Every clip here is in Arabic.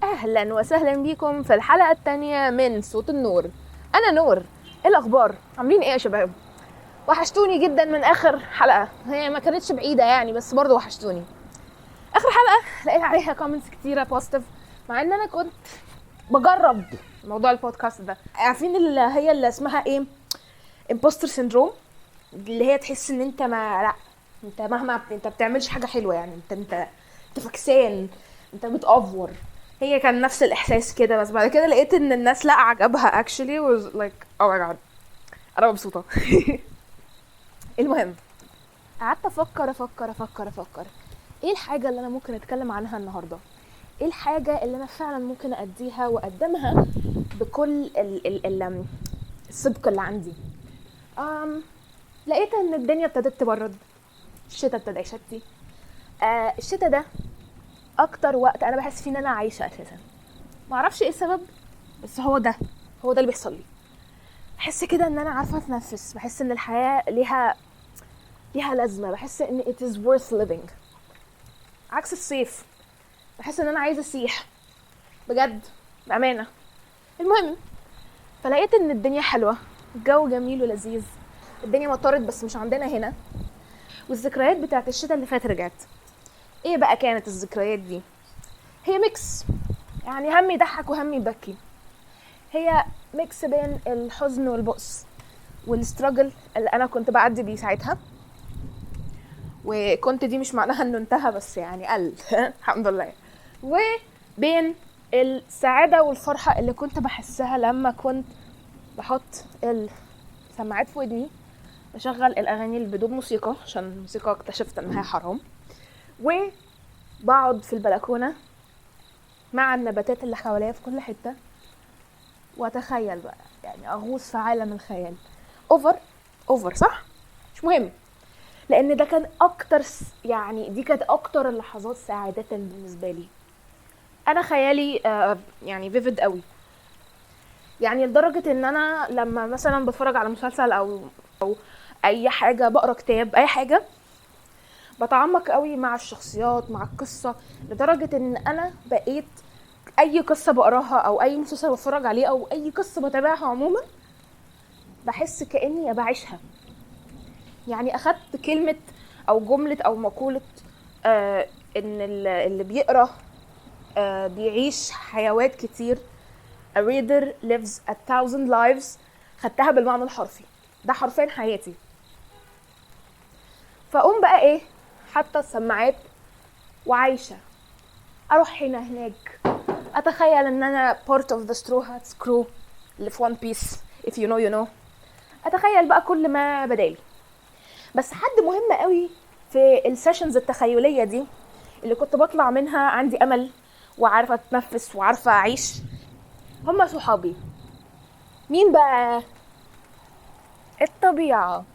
اهلا وسهلا بيكم في الحلقه الثانيه من صوت النور. انا نور. ايه الاخبار؟ عاملين ايه يا شباب؟ وحشتوني جدا من اخر حلقه، هي ما كانتش بعيده يعني بس برضو وحشتوني. اخر حلقه لقيت عليها كومنتس كتيره بوزيتيف، مع ان انا كنت بجرب موضوع البودكاست ده. عارفين اللي اسمها ايه؟ امبوستر سيندروم، اللي هي تحس ان انت انت مهما انت بتعملش حاجه حلوه، يعني انت فكسان، انت بتأفور. هي كان نفس الاحساس كده، بس بعد كده لقيت ان الناس لا عجبها actually was like oh my god انا مبسوطه. المهم قعدت افكر ايه الحاجه اللي انا ممكن اتكلم عنها النهارده، ايه الحاجه اللي انا فعلا ممكن اديها واقدمها بكل الصدق اللي عندي. لقيت ان الدنيا ابتدت تبرد، الشتاء ابتدى يشتي. الشتاء ده اكتر وقت انا بحس فيه ان انا عايشه اساسا، ما اعرفش ايه السبب، بس هو ده اللي بيحصل لي. بحس كده ان انا عارفه اتنفس، بحس ان الحياه ليها لازمه، بحس ان it is worth living. عكس الصيف، بحس ان انا عايزه اسيح بجد بامانه. المهم فلقيت ان الدنيا حلوه، الجو جميل ولذيذ، الدنيا مطرت بس مش عندنا هنا، والذكريات بتاعت الشتاء اللي فات رجعت. ايه بقى كانت الذكريات دي؟ هي ميكس، يعني هم يضحك وهم يبكي. هي ميكس بين الحزن والبؤس والستراجل اللي انا كنت بعدي بيه ساعتها، وكنت دي مش معناها انه انتهى بس يعني قل الحمد لله، وبين السعادة والفرحة اللي كنت بحسها لما كنت بحط السماعات في ودني، بشغل الاغاني اللي بدون موسيقى عشان الموسيقى اكتشفت انها حرام، وبقعد في البلكونة مع النباتات اللي حواليا في كل حتة، واتخيل بقى، يعني اغوص في عالم الخيال. اوفر صح؟ مش مهم، لان ده كان اكتر يعني دي كانت اكتر اللحظات سعادة بالنسبة لي. انا خيالي يعني فيفيد قوي، يعني لدرجة ان انا لما مثلا بتفرج على مسلسل او اي حاجة، بقرا كتاب، اي حاجة، بتعمق قوي مع الشخصيات مع القصة، لدرجة ان انا بقيت اي قصة بقراها او اي مسلسل بتفرج عليه او اي قصة بتابعها عموما بحس كأني بعيشها. يعني اخدت كلمة او جملة او مقولة ان اللي بيقرأ بيعيش حيوات كتير. A reader lives 1,000 lives. خدتها بالمعنى الحرفي، ده حرفيا حياتي. فأقوم بقى ايه، حتى السماعات وعايشة، اروح هنا هناك، اتخيل ان انا part of the straw hats crew اللي في one piece if you know you know. اتخيل بقى كل ما بدالي. بس حد مهم قوي في السيشنز التخيلية دي اللي كنت بطلع منها عندي امل وعارفة اتنفس وعارفة اعيش، هم صحابي. مين بقى؟ الطبيعة.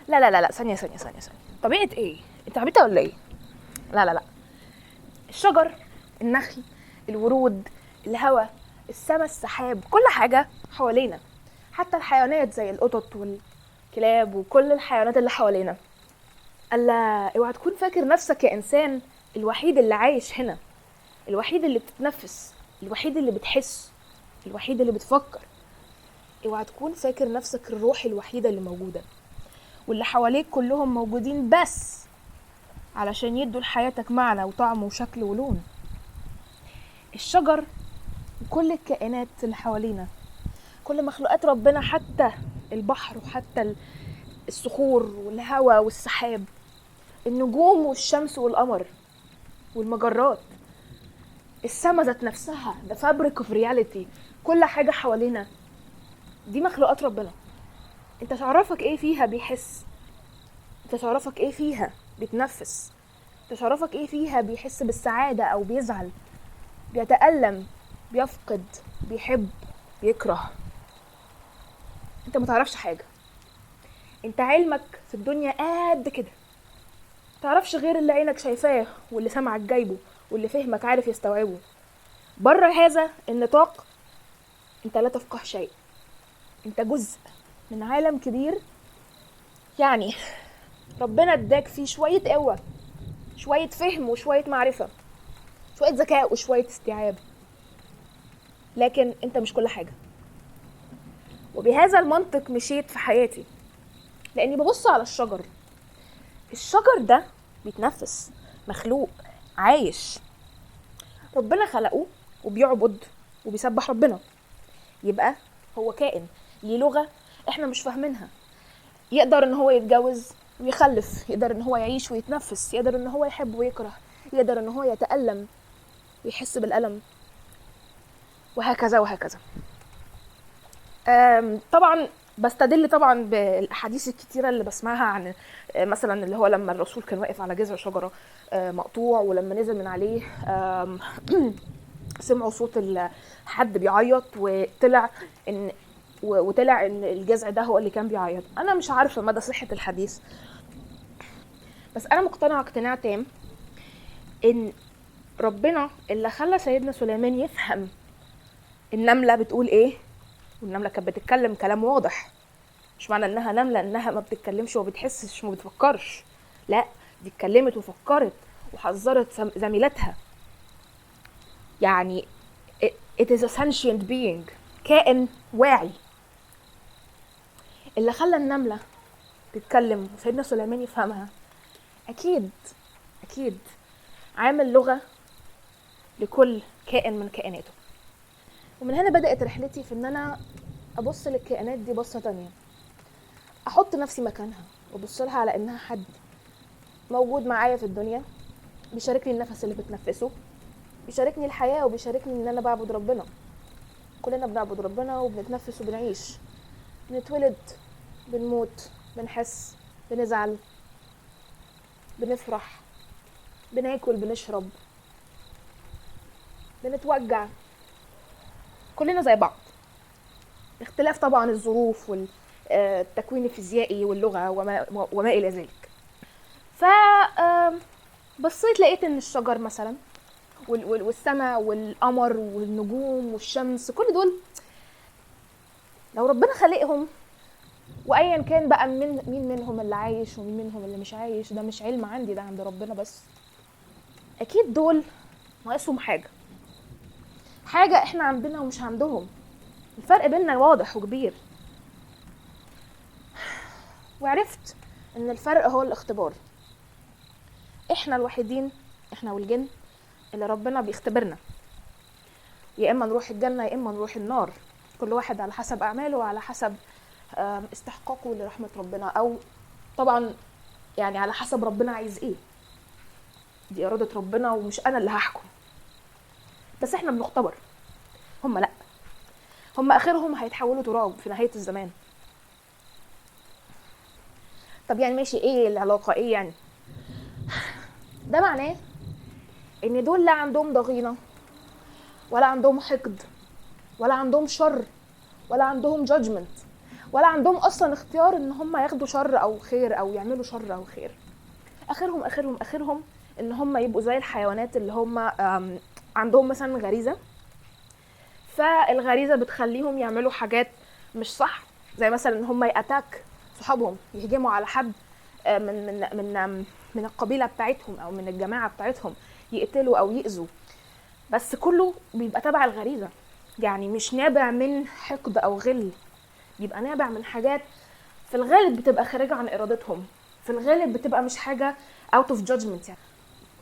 لا ثانية، طبيعة ايه؟ انت عبيطة ولا ايه؟ لا الشجر، النخل، الورود، الهواء، السماء، السحاب، كل حاجة حوالينا، حتى الحيوانات زي القطط والكلاب وكل الحيوانات اللي حوالينا. ألا اوعى تكون فاكر نفسك يا إنسان الوحيد اللي عايش هنا، الوحيد اللي بتتنفس، الوحيد اللي بتحس، الوحيد اللي بتفكر. اوعى تكون فاكر نفسك الروح الوحيدة اللي موجودة، واللي حواليك كلهم موجودين بس علشان يدوا لحياتك معنى وطعم وشكل ولون. الشجر وكل الكائنات اللي حوالينا، كل مخلوقات ربنا، حتى البحر وحتى الصخور والهواء والسحاب، النجوم والشمس والقمر والمجرات، السما ذات نفسها، the fabric of reality، كل حاجة حوالينا دي مخلوقات ربنا. انت تعرفك ايه فيها بيحس؟ انت تعرفك ايه فيها بيتنفس؟ انت تعرفك ايه فيها بيحس بالسعادة او بيزعل، بيتألم، بيفقد، بيحب، بيكره؟ انت ما تعرفش حاجة. انت علمك في الدنيا قد كده، تعرفش غير اللي عينك شايفاه واللي سمعك جايبه واللي فهمك عارف يستوعبه. بره هذا النطاق انت لا تفقه شيء، انت جزء من عالم كبير، يعني ربنا اداك فيه شوية قوة، شوية فهم وشوية معرفة، شوية ذكاء وشوية استيعاب. لكن انت مش كل حاجة. وبهذا المنطق مشيت في حياتي، لاني ببص على الشجر ده بيتنفس، مخلوق عايش، ربنا خلقه وبيعبد وبيسبح ربنا، يبقى هو كائن ليه لغة احنا مش فاهمينها، يقدر ان هو يتجوز ويخلف، يقدر ان هو يعيش ويتنفس، يقدر ان هو يحب ويكره، يقدر ان هو يتألم ويحس بالألم، وهكذا وهكذا. طبعا بستدل طبعا بالاحاديث الكتيره اللي بسمعها عن مثلا اللي هو لما الرسول كان واقف على جذع شجره مقطوع، ولما نزل من عليه سمعوا صوت حد بيعيط، وطلع ان الجذع ده هو اللي كان بيعيط. انا مش عارفه مدى صحه الحديث، بس انا مقتنعه اقتناع تام ان ربنا اللي خلى سيدنا سليمان يفهم النمله بتقول ايه، والنمله كانت بتتكلم كلام واضح، مش معنى انها نمله انها ما بتتكلمش وما بتحسش وما بتفكرش، لا، دي اتكلمت وفكرت وحذرت زميلتها. يعني it is a sentient being، كائن واعي. اللي خلى النمله تتكلم وسيدنا سليمان يفهمها اكيد عامل لغه لكل كائن من كائناته. ومن هنا بدأت رحلتي في ان انا ابص للكائنات دي بصة تانية، احط نفسي مكانها وابص لها على انها حد موجود معايا في الدنيا، بيشاركني النفس اللي بتنفسه، بيشاركني الحياة، وبيشاركني ان انا بعبد ربنا. كلنا بنعبد ربنا وبنتنفس وبنعيش، بنتولد، بنموت، بنحس، بنزعل، بنفرح، بناكل، بنشرب، بنتوجع، كلنا زي بعض، اختلاف طبعا الظروف والتكوين الفيزيائي واللغة وما إلى ذلك. بصيت لقيت ان الشجر مثلا والسماء والقمر والنجوم والشمس، كل دول لو ربنا خلقهم، وايا كان بقى مين منهم اللي عايش ومين منهم اللي مش عايش، ده مش علم عندي، ده عند ربنا بس. اكيد دول ناقصهم حاجة احنا عندنا ومش عندهم، الفرق بيننا واضح وكبير. وعرفت ان الفرق هو الاختبار. احنا الوحيدين، احنا والجن، اللي ربنا بيختبرنا، يا اما نروح الجنة يا اما نروح النار، كل واحد على حسب اعماله وعلى حسب استحقاقه لرحمة ربنا، او طبعا يعني على حسب ربنا عايز ايه، دي ارادة ربنا ومش انا اللي هحكم. بس احنا بنختبر، هم لا، هم اخرهم هيتحولوا تراب في نهاية الزمان. طب يعني ماشي، ايه العلاقة، ايه يعني؟ ده معناه ان دول لا عندهم ضغينة ولا عندهم حقد ولا عندهم شر ولا عندهم judgment ولا عندهم اصلا اختيار ان هم ياخدوا شر او خير او يعملوا شر او خير. اخرهم ان هم يبقوا زي الحيوانات اللي هم عندهم مثلا غريزة، فالغريزة بتخليهم يعملوا حاجات مش صح، زي مثلا ان هم يأتاك صحابهم، يهجموا على حد من القبيلة بتاعتهم او من الجماعة بتاعتهم، يقتلوا او يأذوا، بس كله بيبقى تبع الغريزة، يعني مش نابع من حقد او غل، بيبقى نابع من حاجات في الغالب بتبقى خارجة عن ارادتهم، في الغالب بتبقى مش حاجة out of judgment،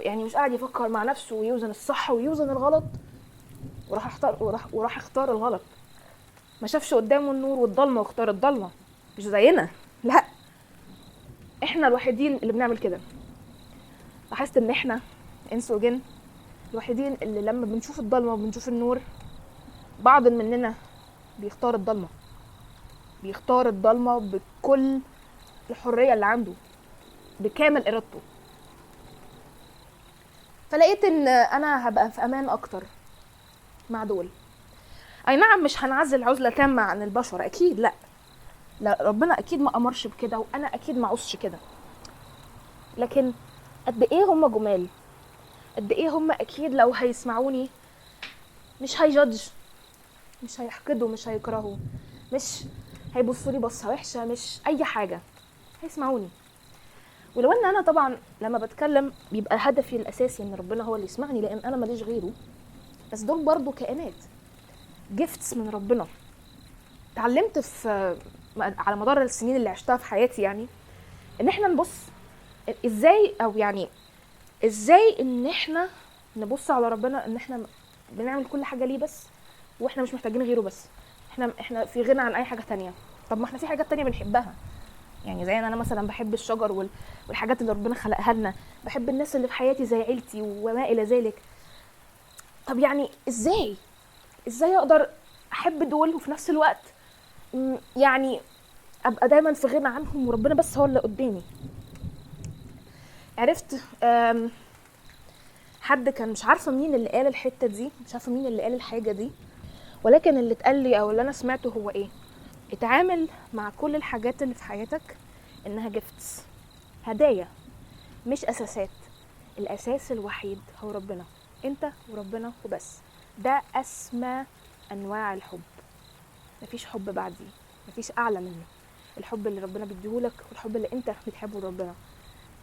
يعني مش قاعد يفكر مع نفسه ويوزن الصح ويوزن الغلط وراح اختار الغلط، ما شافش قدامه النور والضلمة واختار الضلمة، مش زينا، لا، احنا الوحيدين اللي بنعمل كده. لاحظت ان احنا انس وجن الوحيدين اللي لما بنشوف الضلمة وبنشوف النور، بعض مننا بيختار الضلمة بكل الحرية اللي عنده، بكامل ارادته. فلقيت ان انا هبقى في امان اكتر مع دول. اي نعم مش هنعزل عزلة تامة عن البشر، اكيد لا، ربنا اكيد ما امرش بكده، وانا اكيد ما عوزش كده، لكن قد ايه هم جمال، قد ايه هم اكيد لو هيسمعوني مش هيجدج، مش هيحقدوا، مش هيكرهوا، مش هيبصوا لي بصه وحشه، مش اي حاجه، هيسمعوني. ولو ان انا طبعا لما بتكلم بيبقى هدفي الاساسي ان ربنا هو اللي يسمعني، لان انا ماليش غيره، بس دول برضو كائنات، جيفتس من ربنا. اتعلمت في على مدار السنين اللي عشتها في حياتي يعني ان احنا نبص ازاي، او يعني ازاي ان احنا نبص على ربنا ان احنا بنعمل كل حاجه ليه بس، واحنا مش محتاجين غيره بس. احنا في غنى عن اي حاجه تانية. طب ما احنا في حاجات تانية بنحبها، يعني زي انا مثلا بحب الشجر والحاجات اللي ربنا خلقها لنا، بحب الناس اللي في حياتي زي عيلتي وما الى ذلك. طب يعني ازاي اقدر احب دول وفي نفس الوقت يعني ابقى دايما في غنى عنهم وربنا بس هو اللي قدامي؟ عرفت حد كان مش عارفه مين اللي قال الحته دي، مش عارفه مين اللي قال الحاجه دي، ولكن اللي اتقال لي او اللي انا سمعته هو ايه: اتعامل مع كل الحاجات اللي في حياتك انها جيفتس، هدايا مش اساسات. الاساس الوحيد هو ربنا، انت وربنا وبس. ده اسمى انواع الحب، مفيش حب بعديه، مفيش اعلى منه. الحب اللي ربنا بيديهولك والحب اللي انت بتحبه لربنا،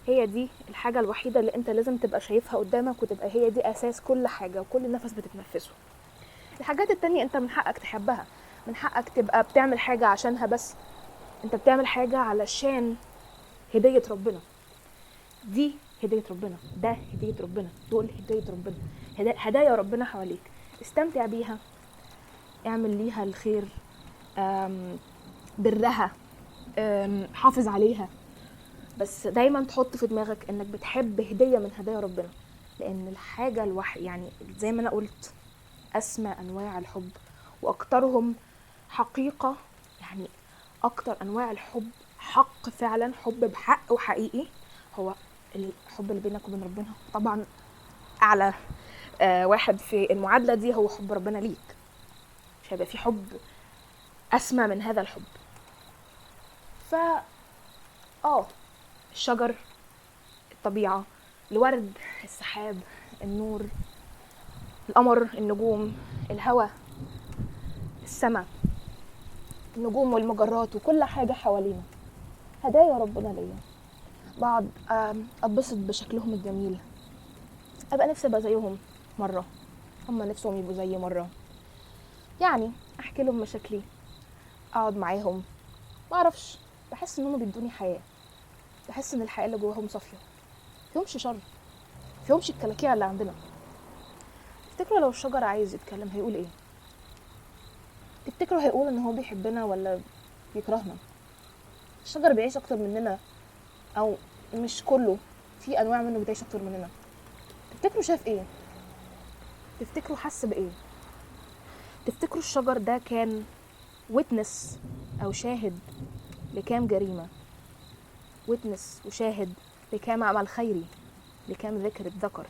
هي دي الحاجة الوحيدة اللي انت لازم تبقى شايفها قدامك وتبقى هي دي اساس كل حاجة وكل نفس بتتنفسه. الحاجات التانية انت من حقك تحبها، من حقك تبقى بتعمل حاجة عشانها، بس انت بتعمل حاجة علشان هدية ربنا. دي هدية ربنا، ده هدية ربنا، دول هدية ربنا، هدايا ربنا حواليك. استمتع بيها، اعمل ليها الخير، برها، حافظ عليها، بس دايما تحط في دماغك انك بتحب هدية من هدايا ربنا. لان الحاجة يعني زي ما انا قلت اسمى انواع الحب واكترهم حقيقة، يعني اكتر انواع الحب حق فعلا، حب بحق وحقيقي، هو الحب اللي بينك وبين ربنا. طبعا اعلى واحد في المعادلة دي هو حب ربنا ليك، مش هيبقى في حب اسمى من هذا الحب. ف الشجر، الطبيعة، الورد، السحاب، النور، القمر، النجوم، الهواء، السماء، النجوم والمجرات وكل حاجة حوالينا هدايا ربنا ليا. بعد اتبسط بشكلهم الجميل، ابقى نفسي ابقى زيهم مرة، هم نفسهم يبقوا زي مرة، يعني احكي لهم مشاكلي، اقعد معاهم، ما اعرفش، بحس ان هم بيدوني حياة، بحس ان الحياة اللي جواهم صافية، فيهمش شر، فيهمش الكلاكيع اللي عندنا. تفتكروا لو الشجر عايز يتكلم هيقول ايه؟ تفتكروا هيقول ان هو بيحبنا ولا بيكرهنا؟ الشجر بيعيش اكتر مننا، او مش كله، في انواع منه بتعيش اكتر مننا. تفتكروا شاف ايه؟ تفتكروا حس بايه؟ تفتكروا الشجر ده كان witness او شاهد لكام جريمة، witness وشاهد لكام عمل خيري، لكام ذكر اتذكر،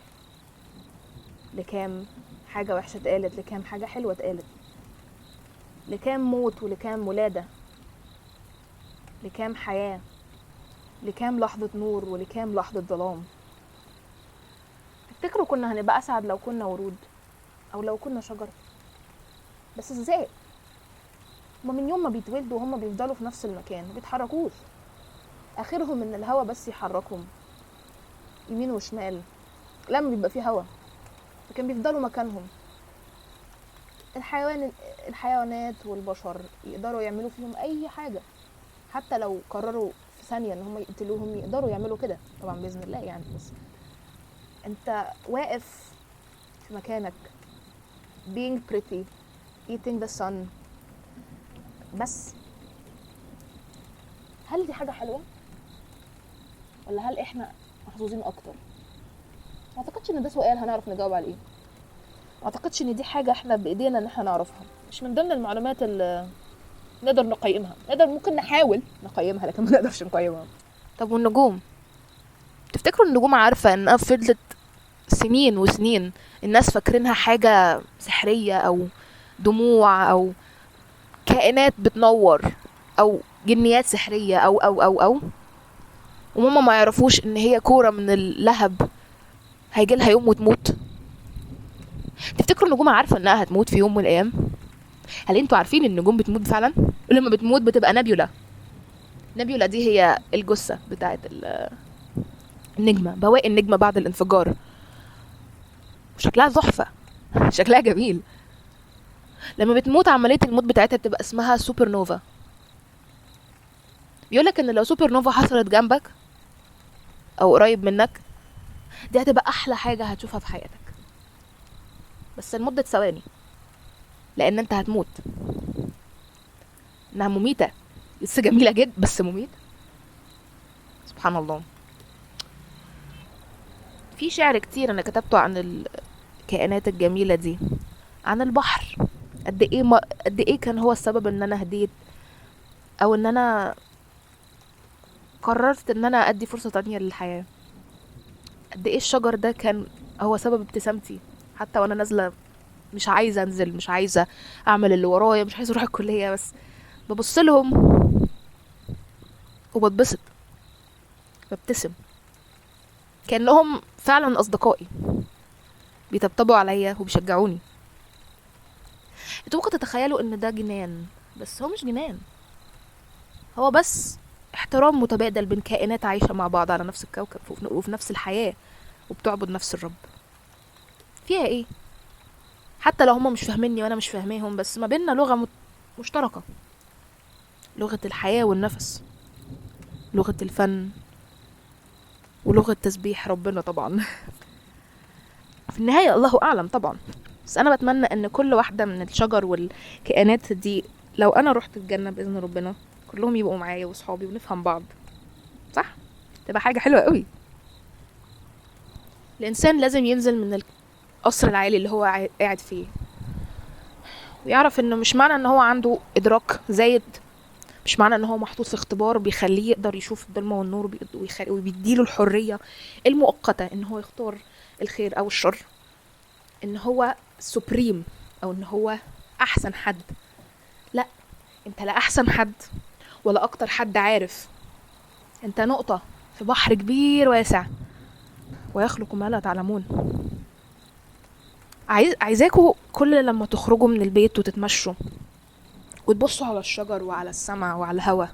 لكام حاجة وحشة اتقالت، لكام حاجة حلوة اتقالت، لكام موت ولكام ولادة، لكام حياة، لكام لحظة نور ولكام لحظة ظلام. تفتكروا كنا هنبقى أسعد لو كنا ورود أو لو كنا شجر؟ بس ازاي؟ هما من يوم ما بيتولدوا هما بيفضلوا في نفس المكان، ما بيتحركوش، آخرهم إن الهوا بس يحركهم يمين وشمال لما بيبقى فيه هوا، لكن بيفضلوا مكانهم. الحيوانات والبشر يقدروا يعملوا فيهم أي حاجة، حتى لو قرروا في ثانية ان هم يقتلوهم يقدروا يعملوا كده، طبعا بإذن الله يعني. بس انت واقف في مكانك being pretty eating the sun، بس هل دي حاجة حلوة ولا هل احنا محظوظين اكتر؟ ما اعتقدش ان ده سؤال هنعرف نجاوب عليه، ما اعتقدش ان دي حاجة احنا بايدينا ان احنا نعرفها، مش من ضمن المعلومات اللي نقدر نقيمها. ممكن نحاول نقيمها لكن ما نقدرش نقيمها. طب والنجوم؟ تفتكروا النجوم عارفة انها فضلت سنين وسنين الناس فاكرينها حاجة سحرية او دموع او كائنات بتنور او جنيات سحرية او وماما ما يعرفوش ان هي كورة من اللهب هيجيلها يوم وتموت؟ تفتكروا النجوم عارفة انها هتموت في يوم من الايام؟ هل انتوا عارفين ان النجوم بتموت فعلا؟ ولما بتموت بتبقى نبيولا دي هي الجثة بتاعت النجمة، بواقي النجمة بعد الانفجار، شكلها تحفة، شكلها جميل. لما بتموت عملية الموت بتاعتها بتبقى اسمها سوبر نوفا. بيقولك ان لو سوبر نوفا حصلت جنبك او قريب منك، دي هتبقى احلى حاجة هتشوفها في حياتك، بس لمدة ثواني، لان انت هتموت. انها مميتة، لسه جميلة جدا بس مميتة. سبحان الله. في شعر كتير انا كتبته عن الكائنات الجميلة دي، عن البحر. قد ايه كان هو السبب ان انا هديت، او ان انا قررت ان انا ادي فرصة تانية للحياة. قد ايه الشجر ده كان هو سبب ابتسامتي، حتى وانا نازلة مش عايزة انزل، مش عايزة اعمل اللي ورايا، مش عايزة اروح الكلية، بس ببص لهم وبتبسط، ببتسم، كأنهم فعلا اصدقائي، بيطبطبوا عليا وبيشجعوني. انتوا ممكن تتخيلوا ان ده جنان، بس هو مش جنان، هو بس احترام متبادل بين كائنات عايشة مع بعض على نفس الكوكب وفي نفس الحياة، وبتعبد نفس الرب. فيها ايه؟ حتى لو هما مش فاهميني وانا مش فاهميهم، بس ما بيننا لغة مشتركة، لغة الحياة والنفس، لغة الفن، ولغة تسبيح ربنا طبعا. في النهاية الله أعلم طبعا، بس أنا بتمنى أن كل واحدة من الشجر والكائنات دي، لو أنا رحت الجنة بإذن ربنا، كلهم يبقوا معايا وصحابي ونفهم بعض، صح؟ تبقى حاجة حلوة قوي. الإنسان لازم ينزل من القصر العالي اللي هو قاعد فيه، ويعرف إنه مش معنى إن هو عنده إدراك زايد، مش معنى إن هو محطوط في اختبار بيخليه يقدر يشوف الظلمة والنور، وبيديله الحرية المؤقتة إن هو يختار الخير أو الشر، إن هو سوبريم أو إن هو أحسن حد. لا، أنت لا أحسن حد ولا أكتر حد عارف، أنت نقطة في بحر كبير واسع، ويخلق ما لا تعلمون. عايزاكوا كل لما تخرجوا من البيت وتتمشوا وتبصوا على الشجر وعلى السماء وعلى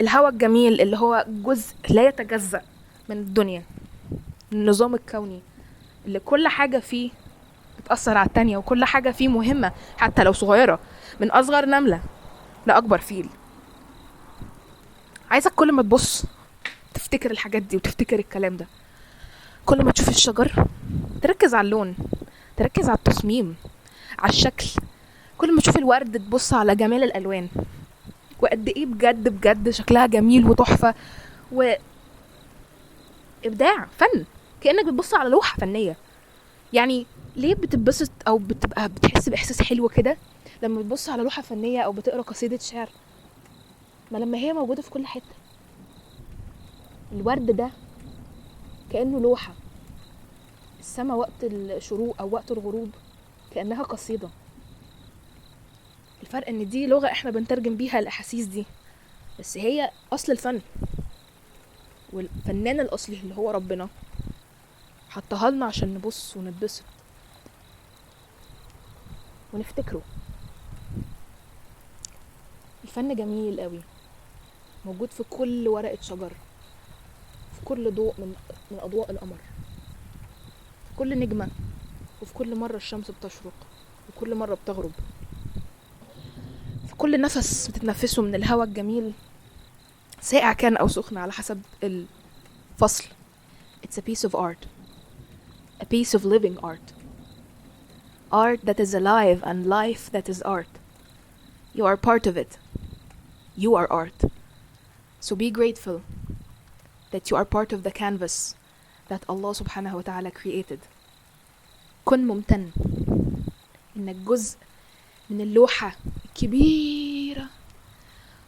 الهواء الجميل اللي هو جزء لا يتجزأ من الدنيا، من النظام الكوني اللي كل حاجة فيه بتأثر على التانية، وكل حاجة فيه مهمة حتى لو صغيرة، من أصغر نملة لأكبر فيل. عايزك كل ما تبص تفتكر الحاجات دي وتفتكر الكلام ده. كل ما تشوف الشجر تركز على اللون، تركز على التصميم، على الشكل. كل ما تشوف الورد تبص على جمال الألوان، وقد ايه بجد بجد شكلها جميل وتحفة وإبداع فن، كأنك بتبص على لوحة فنية. يعني ليه بتتبسط او بتبقى بتحس بإحساس حلو كده لما بتبص على لوحة فنية او بتقرأ قصيدة شعر؟ ما لما هي موجودة في كل حتة. الورد ده كأنه لوحة، السما وقت الشروق او وقت الغروب كأنها قصيدة. الفرق ان دي لغة احنا بنترجم بيها الأحاسيس دي، بس هي أصل الفن، والفنان الأصلي اللي هو ربنا حطها لنا عشان نبص ونتبسط ونفتكره. الفن جميل قوي، موجود في كل ورقة شجر، في كل ضوء من أضواء القمر، في كل نجمة، وفي كل مرة الشمس بتشرق وكل مرة بتغرب، في كل نفس بتتنفسه من الهواء الجميل، ساقع كان أو سخن على حسب الفصل. It's a piece of art, a piece of living art, art that is alive and life that is art. You are part of it. You are art. So be grateful that you are part of the canvas that Allah subhanahu wa ta'ala created. كن ممتن إنك جزء من اللوحة الكبيرة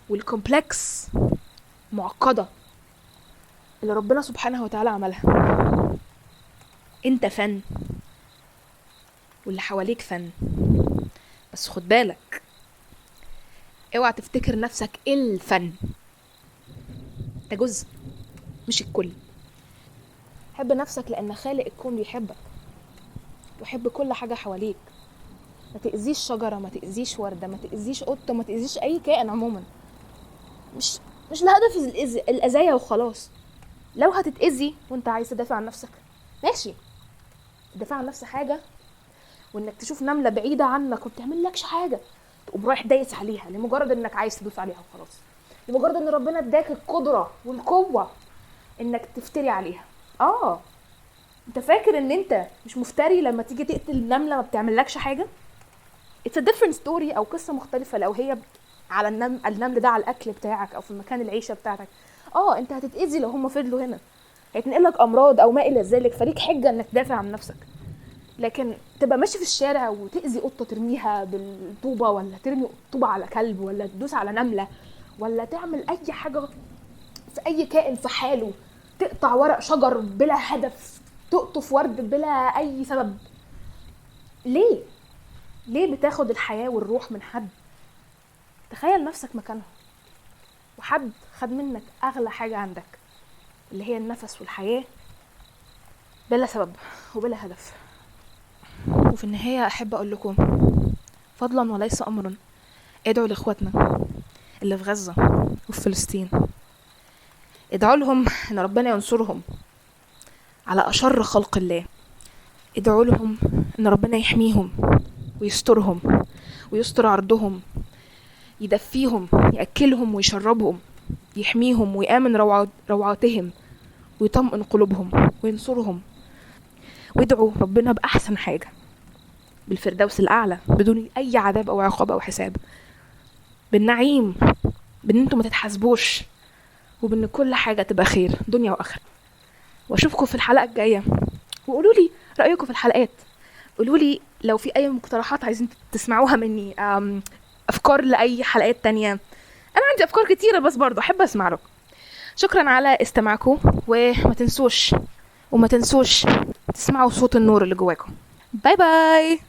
والكومبلكس معقدة اللي ربنا سبحانه وتعالى عملها. انت فن واللي حواليك فن، بس خد بالك اوعى تفتكر نفسك الفن، ده جزء مش الكل. حب نفسك لان خالق الكون بيحبك ويحب كل حاجة حواليك. ما تأذيش شجرة، ما تأذيش وردة، ما تأذيش قطة، ما تأذيش اي كائن عموما. مش الهدف الأذية وخلاص. لو هتتأذي وانت عايز تدافع عن نفسك ماشي، تدافع عن نفسك حاجة، وانك تشوف نمله بعيده عنك وبتعملكش حاجه تقوم رايح دايس عليها لمجرد انك عايز تدوس عليها وخلاص، لمجرد ان ربنا اداك القدره والقوه انك تفتري عليها. انت فاكر ان انت مش مفتري لما تيجي تقتل نمله ما بتعملكش حاجه؟ it's a different story، او قصه مختلفه لو هي على النمل ده على الاكل بتاعك او في مكان العيشه بتاعتك. انت هتتاذي لو هم فضلوا هنا، هيتنقلك امراض او ما الى ذلك، فليك حجه انك تدافع عن نفسك. لكن تبقى ماشي في الشارع وتاذي قطه ترميها بالطوبه، ولا ترمي طوبه على كلب، ولا تدوس على نمله، ولا تعمل اي حاجه في اي كائن في حاله، تقطع ورق شجر بلا هدف، تقطف ورد بلا اي سبب، ليه بتاخد الحياه والروح من حد؟ تخيل نفسك مكانه وحد خد منك اغلى حاجه عندك اللي هي النفس والحياه بلا سبب وبلا هدف. وفي النهايه احب اقول لكم فضلا وليس امرا، ادعوا لاخواتنا اللي في غزه وفي فلسطين، ادعوا لهم ان ربنا ينصرهم على اشر خلق الله، ادعوا لهم ان ربنا يحميهم ويسترهم ويستر عرضهم، يدفيهم، يأكلهم ويشربهم، يحميهم ويآمن روعاتهم ويطمئن قلوبهم وينصرهم. وادعوا ربنا بأحسن حاجة، بالفردوس الأعلى بدون أي عذاب أو عقاب أو حساب، بالنعيم، بأن انتم ما تتحاسبوش، وبأن كل حاجة تبقى خير دنيا وآخرة. واشوفكم في الحلقة الجاية، وقولوا لي رأيكم في الحلقات، قولوا لي لو في أي مقترحات عايزين تسمعوها مني، أفكار لأي حلقات تانية. أنا عندي أفكار كتيرة بس برضو أحب أسمع لكم. شكرا على استماعكم، وما تنسوش تسمعوا صوت النور اللي جواكم. باي باي.